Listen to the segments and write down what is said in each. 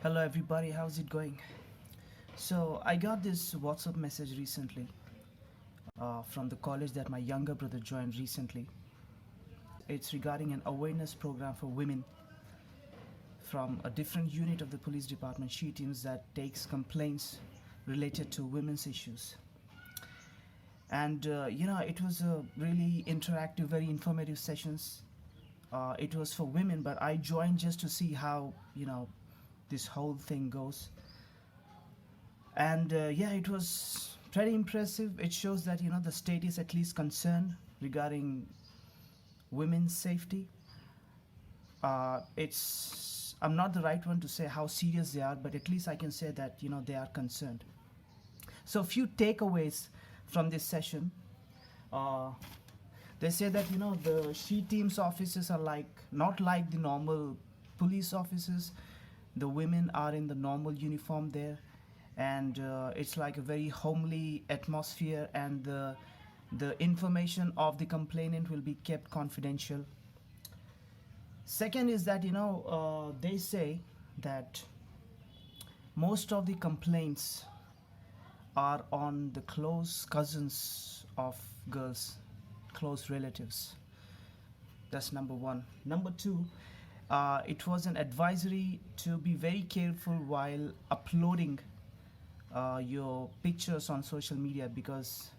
Hello everybody, how's it going? So I got this WhatsApp message recently from the college that my younger brother joined recently. It's regarding an awareness program for women from a different unit of the police department, she teams that takes complaints related to women's issues. And it was a really interactive, very informative sessions. It was for women, but I joined just to see how this whole thing goes. And yeah, it was pretty impressive. It shows that the state is at least concerned regarding women's safety. It's I'm not the right one to say how serious they are, but at least I can say that they are concerned. So a few takeaways from this session. Uh, they say that the she teams offices are not like the normal police offices. The women are in the normal uniform there, and it's like a very homely atmosphere, and the information of the complainant will be kept confidential. Second is that they say that most of the complaints are on the close cousins of girls, close relatives. That's number one. Number two, it was an advisory to be very careful while uploading your pictures on social media, because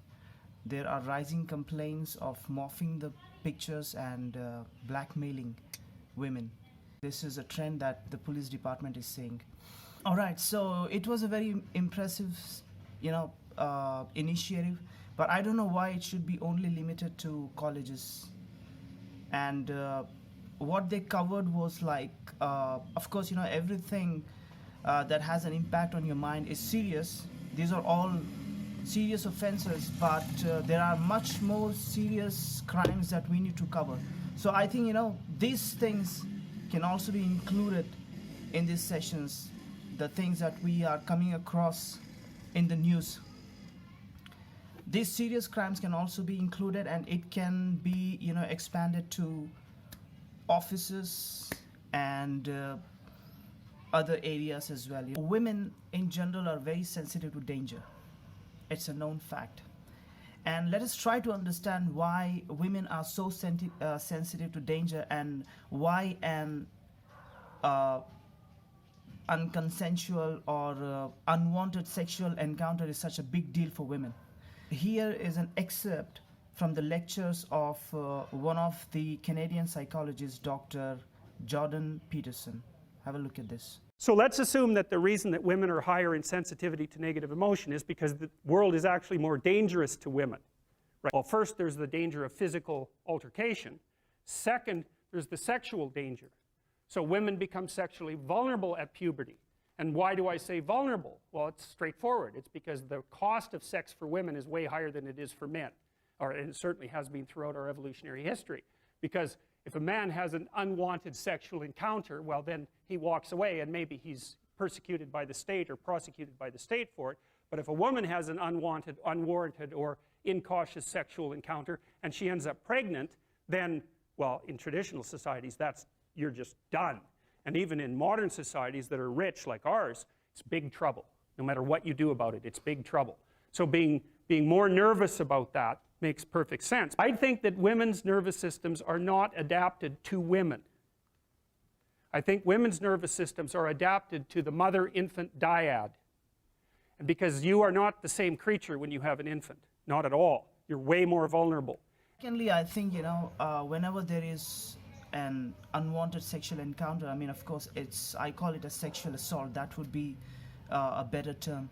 there are rising complaints of morphing the pictures and blackmailing women. This is a trend that the police department is saying. All right, so it was a very impressive, initiative, but I don't know why it should be only limited to colleges. And what they covered was of course, everything that has an impact on your mind is serious. These are all serious offenses, but there are much more serious crimes that we need to cover. So I think these things can also be included in these sessions, the things that we are coming across in the news. These serious crimes can also be included, and it can be expanded to offices and other areas as well. Women in general are very sensitive to danger. It's a known fact. And let us try to understand why women are so sensitive to danger, and why an unconsensual or unwanted sexual encounter is such a big deal for women. Here is an excerpt from the lectures of one of the Canadian psychologists, Dr. Jordan Peterson. Have a look at this. So let's assume that the reason that women are higher in sensitivity to negative emotion is because the world is actually more dangerous to women. Right? Well, first there's the danger of physical altercation. Second, there's the sexual danger. So women become sexually vulnerable at puberty. And why do I say vulnerable? Well, it's straightforward. It's because the cost of sex for women is way higher than it is for men. Or it certainly has been throughout our evolutionary history. Because if a man has an unwanted sexual encounter, well, then he walks away, and maybe he's persecuted by the state or prosecuted by the state for it. But if a woman has an unwanted, unwarranted, or incautious sexual encounter, and she ends up pregnant, then, well, in traditional societies, you're just done. And even in modern societies that are rich, like ours, it's big trouble. No matter what you do about it, it's big trouble. So being more nervous about that makes perfect sense. I think that women's nervous systems are not adapted to women. I think women's nervous systems are adapted to the mother-infant dyad. And because you are not the same creature when you have an infant. Not at all. You're way more vulnerable. Secondly, I think, whenever there is an unwanted sexual encounter, I mean, of course, I call it a sexual assault. That would be a better term.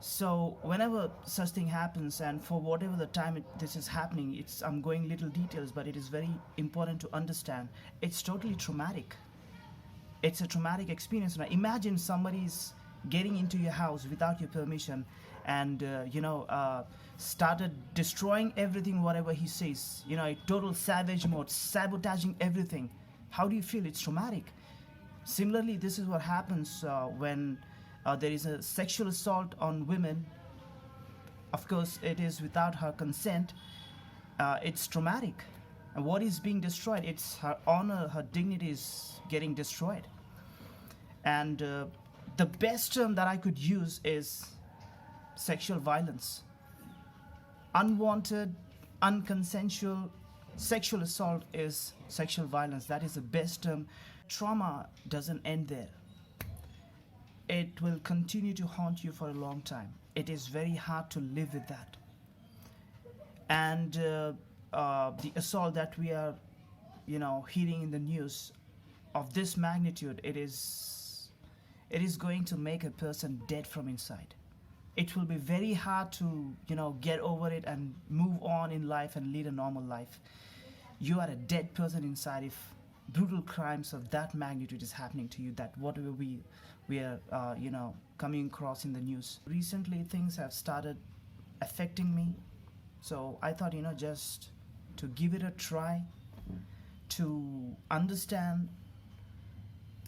So whenever such thing happens, and for whatever the time this is happening, I'm going little details, but it is very important to understand. It's totally traumatic. It's a traumatic experience. Now imagine somebody's getting into your house without your permission, and started destroying everything, whatever he says. A total savage mode, sabotaging everything. How do you feel? It's traumatic. Similarly, this is what happens when there is a sexual assault on women. Of course, it is without her consent. It's traumatic. And what is being destroyed? It's her honor, her dignity is getting destroyed. And the best term that I could use is sexual violence. Unwanted, unconsensual sexual assault is sexual violence. That is the best term. Trauma doesn't end there. It will continue to haunt you for a long time. It is very hard to live with that. And the assault that we are, hearing in the news of this magnitude, it is going to make a person dead from inside. It will be very hard to, get over it and move on in life and lead a normal life. You are a dead person inside if brutal crimes of that magnitude is happening to you, that whatever we are, coming across in the news. Recently, things have started affecting me. So I thought, just to give it a try, to understand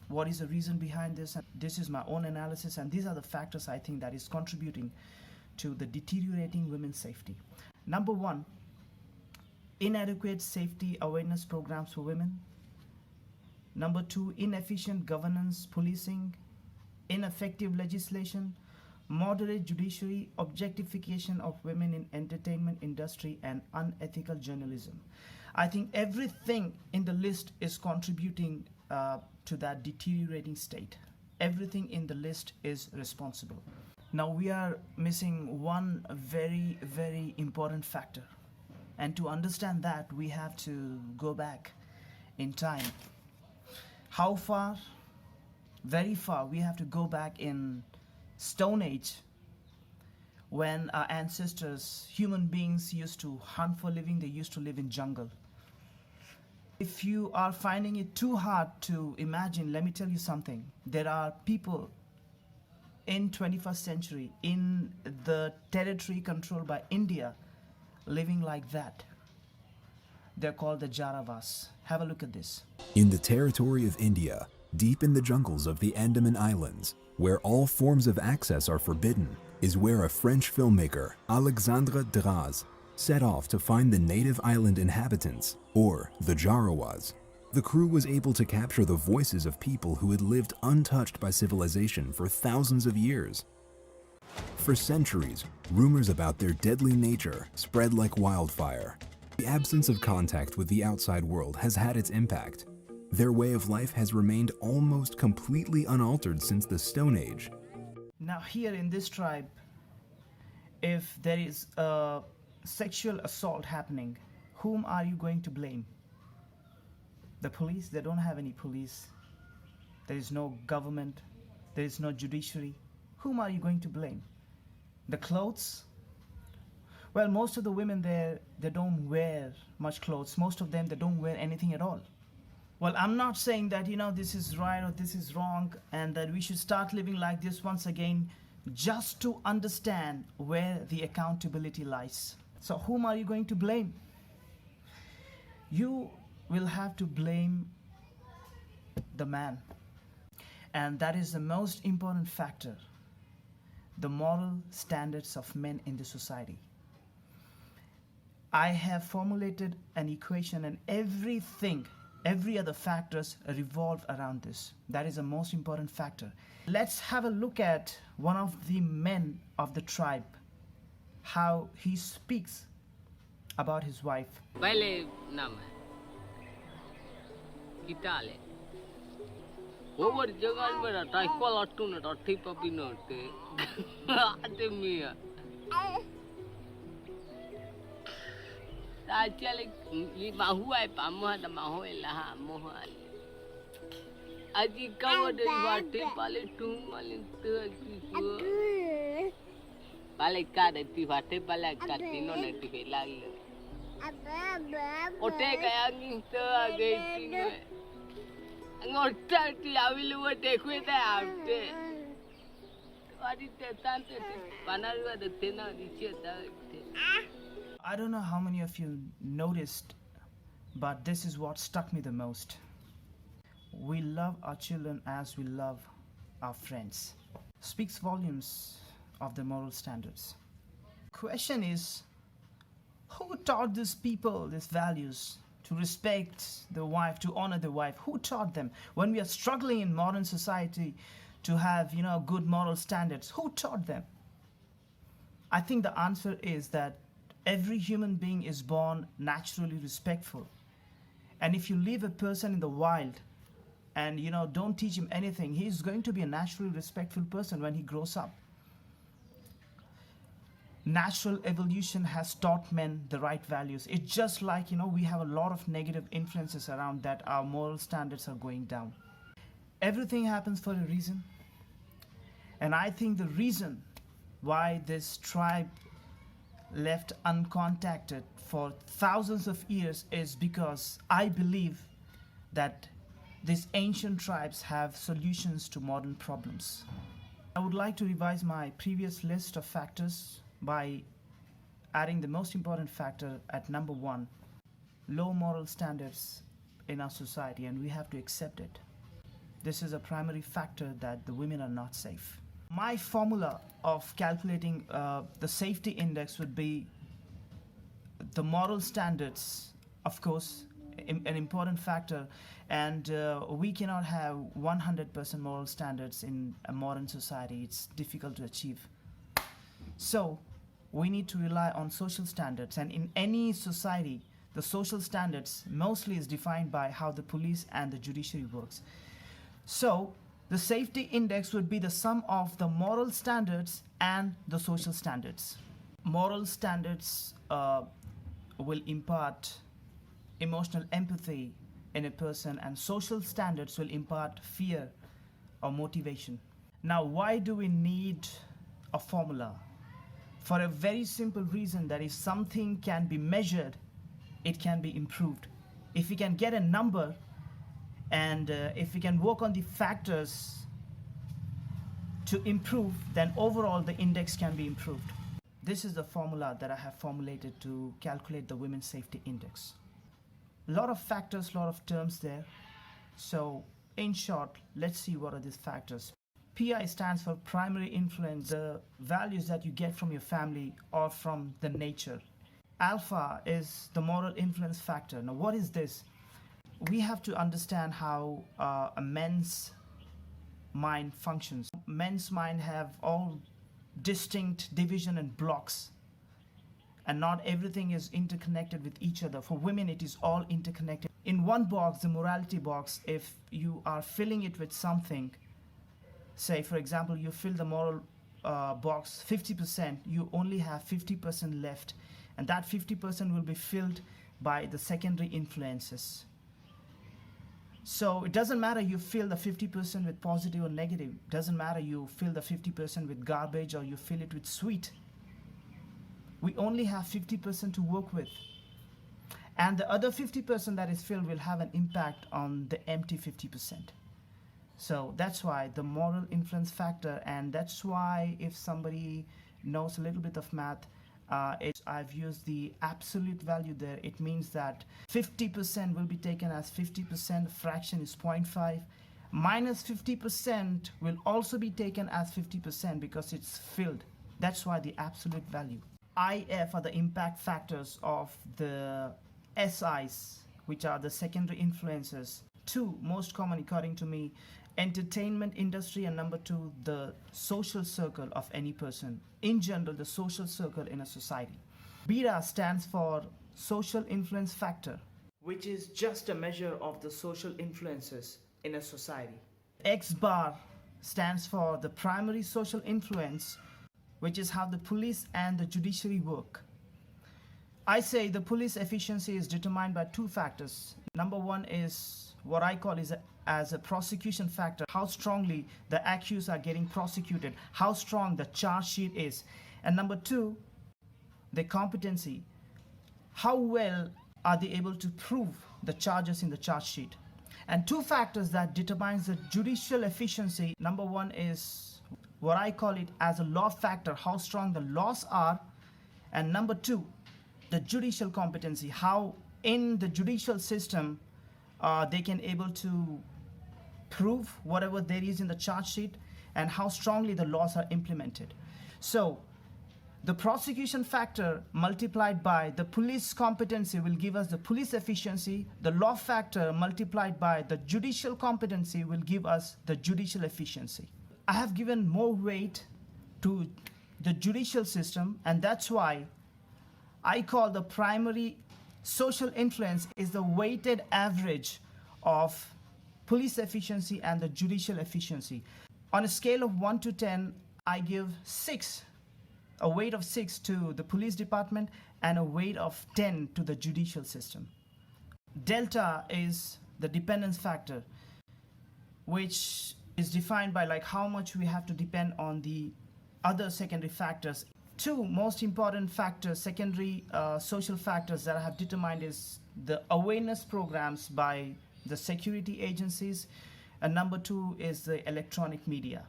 what is the reason behind this. And this is my own analysis, and these are the factors I think that is contributing to the deteriorating women's safety. Number one, inadequate safety awareness programs for women. Number two, inefficient governance, policing, ineffective legislation, moderate judiciary, objectification of women in entertainment industry, and unethical journalism. I think everything in the list is contributing to that deteriorating state. Everything in the list is responsible. Now we are missing one very, very important factor. And to understand that, we have to go back in time. How far? Very far. We have to go back in Stone Age, when our ancestors, human beings, used to hunt for living. They used to live in jungle. If you are finding it too hard to imagine, let me tell you something. There are people in 21st century in the territory controlled by India living like that. They're called the Jaravas. Have a look at this. In the territory of India, deep in the jungles of the Andaman Islands, where all forms of access are forbidden, is where a French filmmaker, Alexandre Duras, set off to find the native island inhabitants, or the Jaravas. The crew was able to capture the voices of people who had lived untouched by civilization for thousands of years. For centuries, rumors about their deadly nature spread like wildfire. The absence of contact with the outside world has had its impact. Their way of life has remained almost completely unaltered since the Stone Age. Now here in this tribe, if there is a sexual assault happening, whom are you going to blame? The police? They don't have any police. There is no government. There is no judiciary. Whom are you going to blame? The clothes? Well, most of the women there, they don't wear much clothes. Most of them, they don't wear anything at all. Well, I'm not saying that, this is right or this is wrong and that we should start living like this once again, just to understand where the accountability lies. So whom are you going to blame? You will have to blame the man. And that is the most important factor, the moral standards of men in the society. I have formulated an equation, and every other factors revolve around this. That is the most important factor. Let's have a look at one of the men of the tribe, how he speaks about his wife. Pale naam hai Kitale. Over jagal mera tai call attu na atti papi note. Ate mia. Ta chale li mahuai pamoha da mahoe laha mohal. Aji kawo de wate pale tu malin tu ki. Pale ka de ti wate pale ka tino ne ti pelal. Ote kaya nginto agaitino. Ngorta ti avilu de kweta afte. Adi te tante panarwa de tena dicheta. I don't know how many of you noticed, but this is what struck me the most. We love our children as we love our friends. Speaks volumes of the moral standards. Question is, who taught these people these values? to respect the wife, to honor the wife? Who taught them? When we are struggling in modern society to have, good moral standards, who taught them? I think the answer is that every human being is born naturally respectful. And if you leave a person in the wild and, don't teach him anything, he's going to be a naturally respectful person when he grows up. Natural evolution has taught men the right values. It's just like, we have a lot of negative influences around that our moral standards are going down. Everything happens for a reason. And I think the reason why this tribe left uncontacted for thousands of years is because I believe that these ancient tribes have solutions to modern problems. I would like to revise my previous list of factors by adding the most important factor at number 1, low moral standards in our society, and we have to accept it. This is a primary factor that the women are not safe. My formula of calculating the safety index would be the moral standards, of course, an important factor, and we cannot have 100% moral standards in a modern society. It's difficult to achieve. So we need to rely on social standards, and in any society, the social standards mostly is defined by how the police and the judiciary works. So the safety index would be the sum of the moral standards and the social standards. Moral standards will impart emotional empathy in a person, and social standards will impart fear or motivation. Now, why do we need a formula? For a very simple reason, that if something can be measured, it can be improved. If we can get a number, and if we can work on the factors to improve, then overall the index can be improved. This is the formula that I have formulated to calculate the women's safety index. A lot of factors, a lot of terms there. So in short, let's see what are these factors. PI stands for primary influence, the values that you get from your family or from the nature. Alpha is the moral influence factor. Now, what is this? We have to understand how a man's mind functions. Men's mind have all distinct division and blocks, and not everything is interconnected with each other. For women, it is all interconnected. In one box, the morality box, if you are filling it with something, say for example you fill the moral box 50%, you only have 50% left, and that 50% will be filled by the secondary influences. So it doesn't matter you fill the 50% with positive or negative. It doesn't matter you fill the 50% with garbage or you fill it with sweet. We only have 50% to work with, and the other 50% that is filled will have an impact on the empty 50%. So that's why the moral influence factor, and that's why if somebody knows a little bit of math, I've used the absolute value there. It means that 50% will be taken as 50%, fraction is 0.5. Minus 50% will also be taken as 50% because it's filled. That's why the absolute value. IF are the impact factors of the SIs, which are the secondary influences. 2, most common according to me, entertainment industry, and number 2, the social circle of any person. In general, the social circle in a society. Beta stands for social influence factor, which is just a measure of the social influences in a society. X bar stands for the primary social influence, which is how the police and the judiciary work. I say the police efficiency is determined by 2 factors. Number 1 is what I call as a prosecution factor, how strongly the accused are getting prosecuted, how strong the charge sheet is. And number 2, the competency, how well are they able to prove the charges in the charge sheet. And 2 factors that determines the judicial efficiency. Number 1 is what I call it as a law factor, how strong the laws are. And number 2, the judicial competency, how in the judicial system they can able to prove whatever there is in the charge sheet, and how strongly the laws are implemented. So The prosecution factor multiplied by the police competency will give us the police efficiency. The law factor multiplied by the judicial competency will give us the judicial efficiency. I have given more weight to the judicial system, and that's why I call the primary social influence is the weighted average of police efficiency and the judicial efficiency. On a scale of 1 to 10, I give 6, a weight of 6 to the police department and a weight of 10 to the judicial system. Delta is the dependence factor, which is defined by like how much we have to depend on the other secondary factors. Two most important factors, secondary social factors that I have determined is the awareness programs by the security agencies, and number 2 is the electronic media.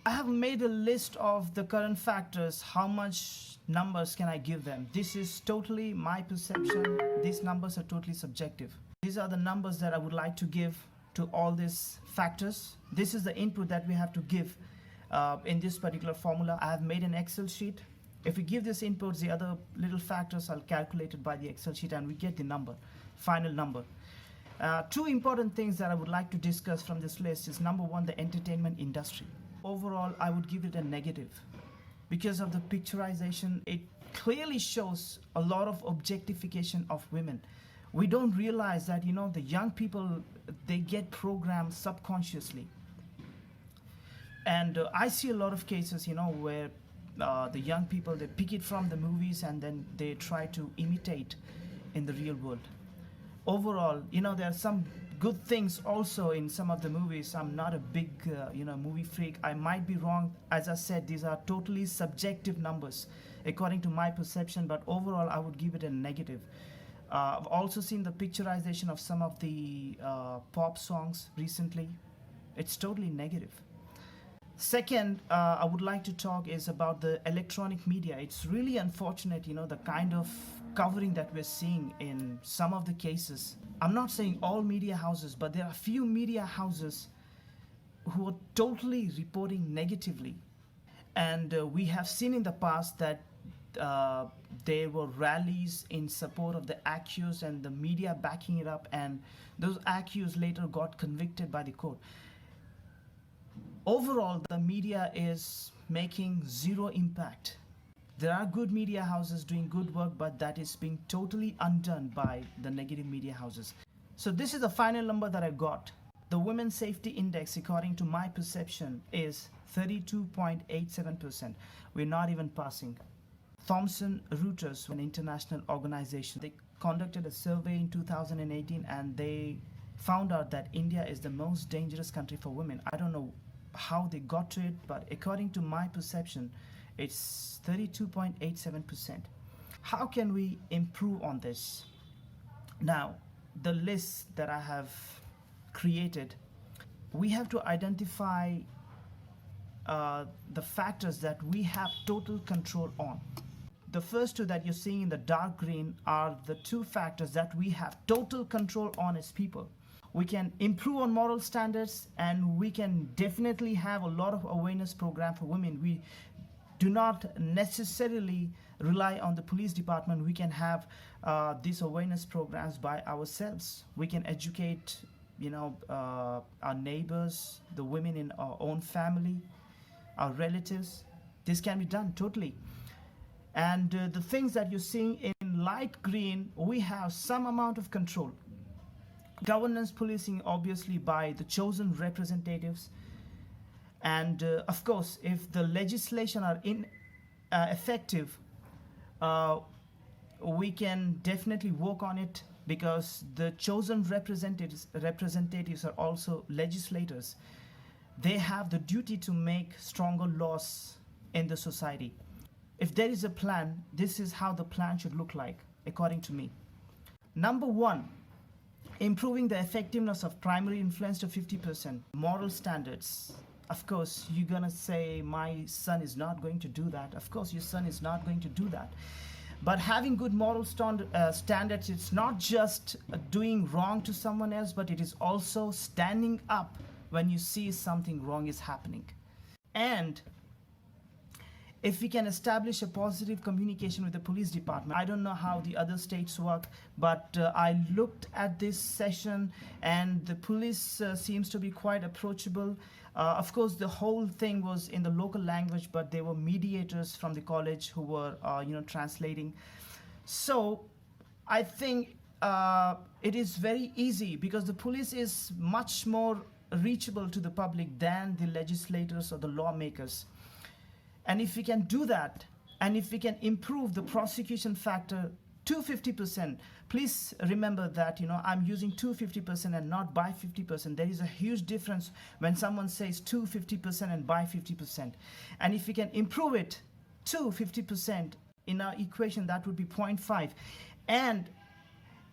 I have made a list of the current factors. How much numbers can I give them? This is totally my perception. These numbers are totally subjective. These are the numbers that I would like to give to all these factors. This is the input that we have to give in this particular formula. I have made an Excel sheet. If we give this inputs, the other little factors are calculated by the Excel sheet and we get the number, final number. Two important things that I would like to discuss from this list is number 1, the entertainment industry. Overall, I would give it a negative because of the picturization. It clearly shows a lot of objectification of women. We don't realize that, the young people, they get programmed subconsciously. And I see a lot of cases, where the young people, they pick it from the movies and then they try to imitate in the real world. Overall, there are some good things also in some of the movies. I'm not a big, movie freak. I might be wrong. As I said, these are totally subjective numbers according to my perception, but overall, I would give it a negative. I've also seen the picturization of some of the pop songs recently. It's totally negative. Second, I would like to talk is about the electronic media. It's really unfortunate, the kind of covering that we're seeing in some of the cases. I'm not saying all media houses, but there are few media houses who are totally reporting negatively. And we have seen in the past that there were rallies in support of the accused and the media backing it up, and those accused later got convicted by the court. Overall, the media is making zero impact. There are good media houses doing good work, but that is being totally undone by the negative media houses. So this is the final number that I got. The Women's Safety Index, according to my perception, is 32.87%. We're not even passing. Thomson Reuters, an international organization, they conducted a survey in 2018 and they found out that India is the most dangerous country for women. I don't know how they got to it, but according to my perception, it's 32.87%. How can we improve on this? Now, the list that I have created, we have to identify the factors that we have total control on. The first two that you're seeing in the dark green are the two factors that we have total control on as people. We can improve on moral standards, and we can definitely have a lot of awareness program for women. We do not necessarily rely on the police department. We can have these awareness programs by ourselves. We can educate, our neighbors, the women in our own family, our relatives. This can be done totally. And the things that you're seeing in light green, we have some amount of control. Governance policing, obviously, by the chosen representatives. And of course, if the legislation are effective, we can definitely work on it, because the chosen representatives are also legislators. They have the duty to make stronger laws in the society. If there is a plan, this is how the plan should look like, according to me. Number 1, improving the effectiveness of primary influence to 50%. Moral standards. Of course, you're gonna say, my son is not going to do that. Of course, your son is not going to do that. But having good moral standards, it's not just doing wrong to someone else, but it is also standing up when you see something wrong is happening. And if we can establish a positive communication with the police department. I don't know how the other states work, but I looked at this session and the police seems to be quite approachable. Of course, the whole thing was in the local language, but there were mediators from the college who were, translating. So I think it is very easy because the police is much more reachable to the public than the legislators or the lawmakers. And if we can do that, and if we can improve the prosecution factor to 50%, please remember that, I'm using to 50% and not by 50%. There is a huge difference when someone says to 50% and by 50%. And if we can improve it to 50% in our equation, that would be 0.5. And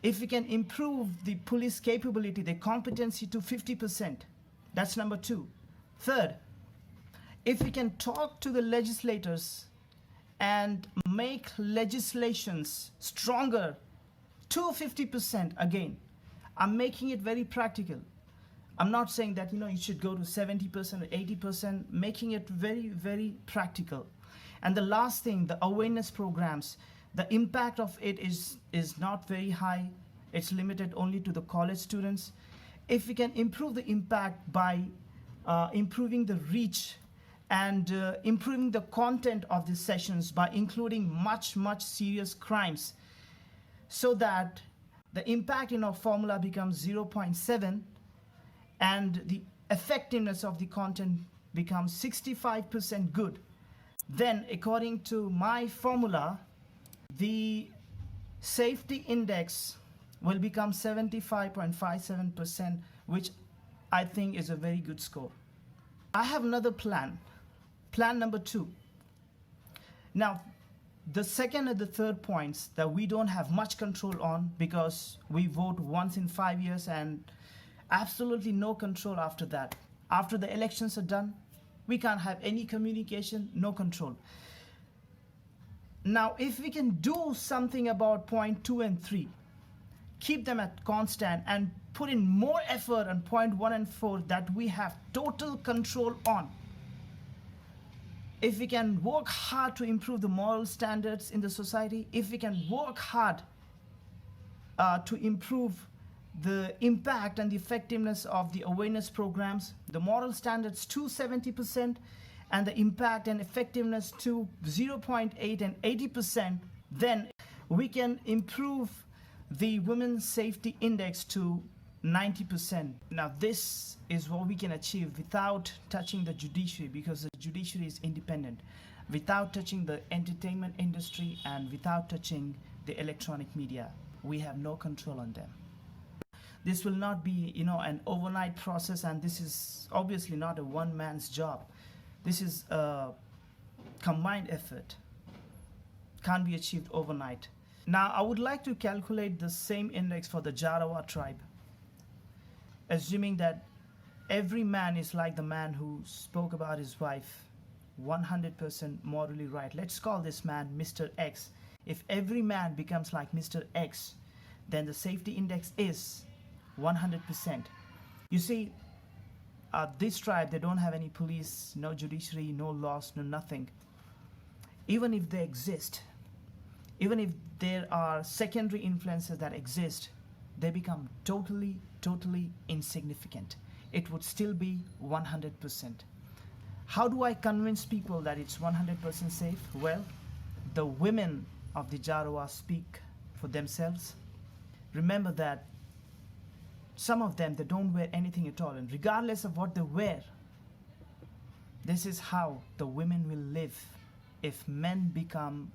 if we can improve the police capability, the competency to 50%, that's number 2. Third, if we can talk to the legislators and make legislations stronger to 50%, again, I'm making it very practical. I'm not saying that, you should go to 70% or 80%, making it very, very practical. And the last thing, the awareness programs, the impact of it is not very high. It's limited only to the college students. If we can improve the impact by improving the reach and improving the content of the sessions by including much serious crimes, so that the impact in our formula becomes 0.7 and the effectiveness of the content becomes 65% good, then according to my formula, the safety index will become 75.57%, which I think is a very good score. I have another plan number 2. Now, the second and the third points that we don't have much control on because we vote once in 5 years and absolutely no control after that. After the elections are done, we can't have any communication, no control. Now, if we can do something about point 2 and 3, keep them at constant and put in more effort on point 1 and 4 that we have total control on. If we can work hard to improve the moral standards in the society, if we can work hard to improve the impact and the effectiveness of the awareness programs, the moral standards to 70%, and the impact and effectiveness to 0.8 and 80%, then we can improve the women's safety index to 90%. Now, this is what we can achieve without touching the judiciary, because the judiciary is independent, without touching the entertainment industry, and without touching the electronic media. We have no control on them. This will not be, an overnight process, and this is obviously not a one man's job. This is a combined effort. Can't be achieved overnight. Now, I would like to calculate the same index for the Jarawa tribe, assuming that every man is like the man who spoke about his wife, 100% morally right. Let's call this man Mr. X. If every man becomes like Mr. X, then the safety index is 100%. You see, this tribe, they don't have any police, no judiciary, no laws, no nothing. Even if they exist, even if there are secondary influences that exist, they become totally insignificant. It would still be 100%. How do I convince people that it's 100% safe? Well, the women of the Jarawa speak for themselves. Remember that some of them, they don't wear anything at all, and regardless of what they wear, this is how the women will live if men become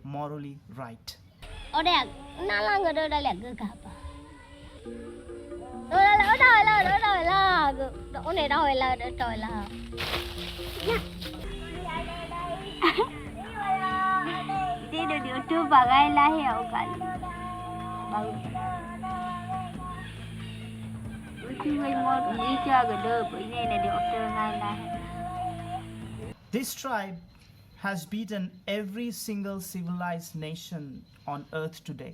morally right. This tribe has beaten every single civilized nation on earth today.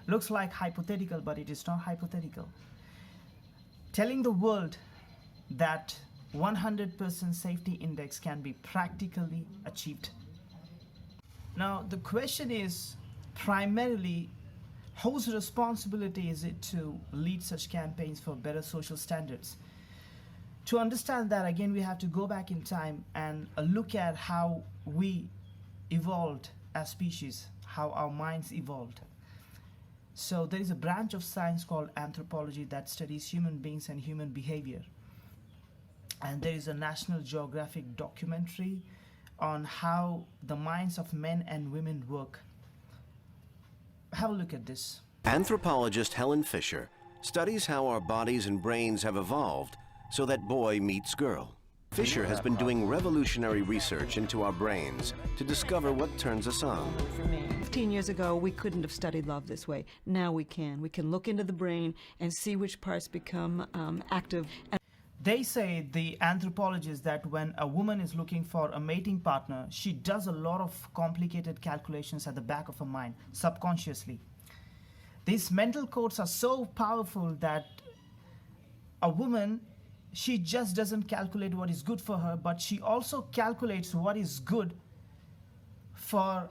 Looks like hypothetical, but it is not hypothetical. Telling the world that 100% safety index can be practically achieved. Now, the question is primarily whose responsibility is it to lead such campaigns for better social standards? To understand that, again, we have to go back in time and look at how we evolved as species, how our minds evolved. So there is a branch of science called anthropology that studies human beings and human behavior. And there is a National Geographic documentary on how the minds of men and women work. Have a look at this. Anthropologist Helen Fisher studies how our bodies and brains have evolved so that boy meets girl. Fisher has been doing revolutionary research into our brains to discover what turns us on. 15 years ago, we couldn't have studied love this way. Now we can. We can look into the brain and see which parts become active. They say, the anthropologists, that when a woman is looking for a mating partner, she does a lot of complicated calculations at the back of her mind, subconsciously. These mental codes are so powerful that a woman, she just doesn't calculate what is good for her, but she also calculates what is good for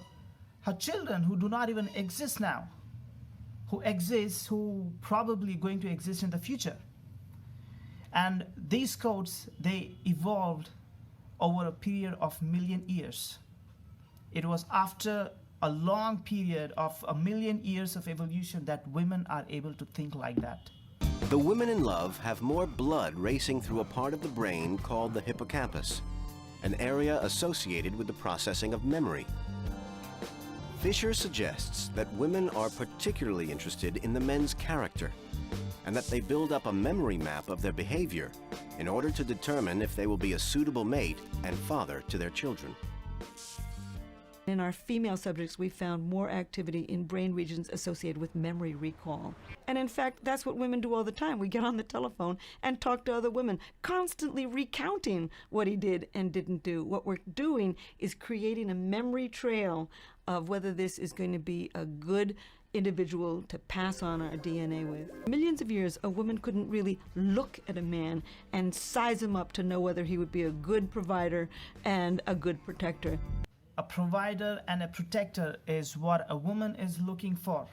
her children who do not even exist now, who probably going to exist in the future. And these codes, they evolved over a period of 1,000,000 years. It was after a long period of 1,000,000 years of evolution that women are able to think like that. The women in love have more blood racing through a part of the brain called the hippocampus, an area associated with the processing of memory. Fisher suggests that women are particularly interested in the men's character, and that they build up a memory map of their behavior in order to determine if they will be a suitable mate and father to their children. In our female subjects, we found more activity in brain regions associated with memory recall. And in fact, that's what women do all the time. We get on the telephone and talk to other women, constantly recounting what he did and didn't do. What we're doing is creating a memory trail of whether this is going to be a good individual to pass on our DNA with. Millions of years, a woman couldn't really look at a man and size him up to know whether he would be a good provider and a good protector. A provider and a protector is what a woman is looking for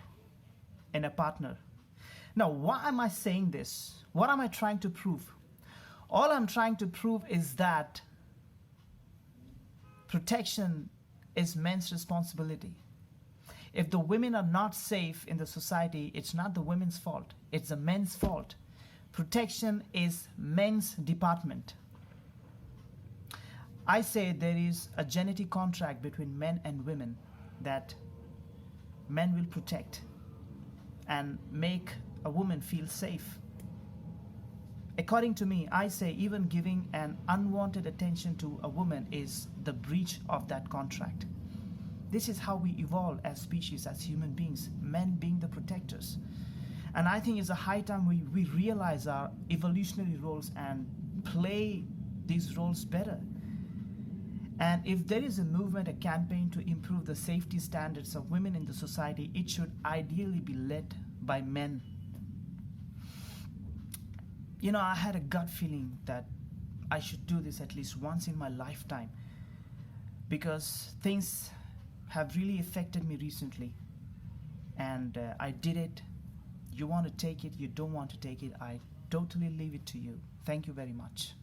in a partner. Now, why am I saying this? What am I trying to prove? All I'm trying to prove is that protection is men's responsibility. If the women are not safe in the society, it's not the women's fault, it's the men's fault. Protection is men's department. I say there is a genetic contract between men and women that men will protect and make a woman feel safe. According to me, I say even giving an unwanted attention to a woman is the breach of that contract. This is how we evolve as species, as human beings, men being the protectors. And I think it's a high time we realize our evolutionary roles and play these roles better. And if there is a movement, a campaign to improve the safety standards of women in the society, it should ideally be led by men. You know, I had a gut feeling that I should do this at least once in my lifetime, because things have really affected me recently, and I did it. You want to take it, you don't want to take it, I totally leave it to you. Thank you very much.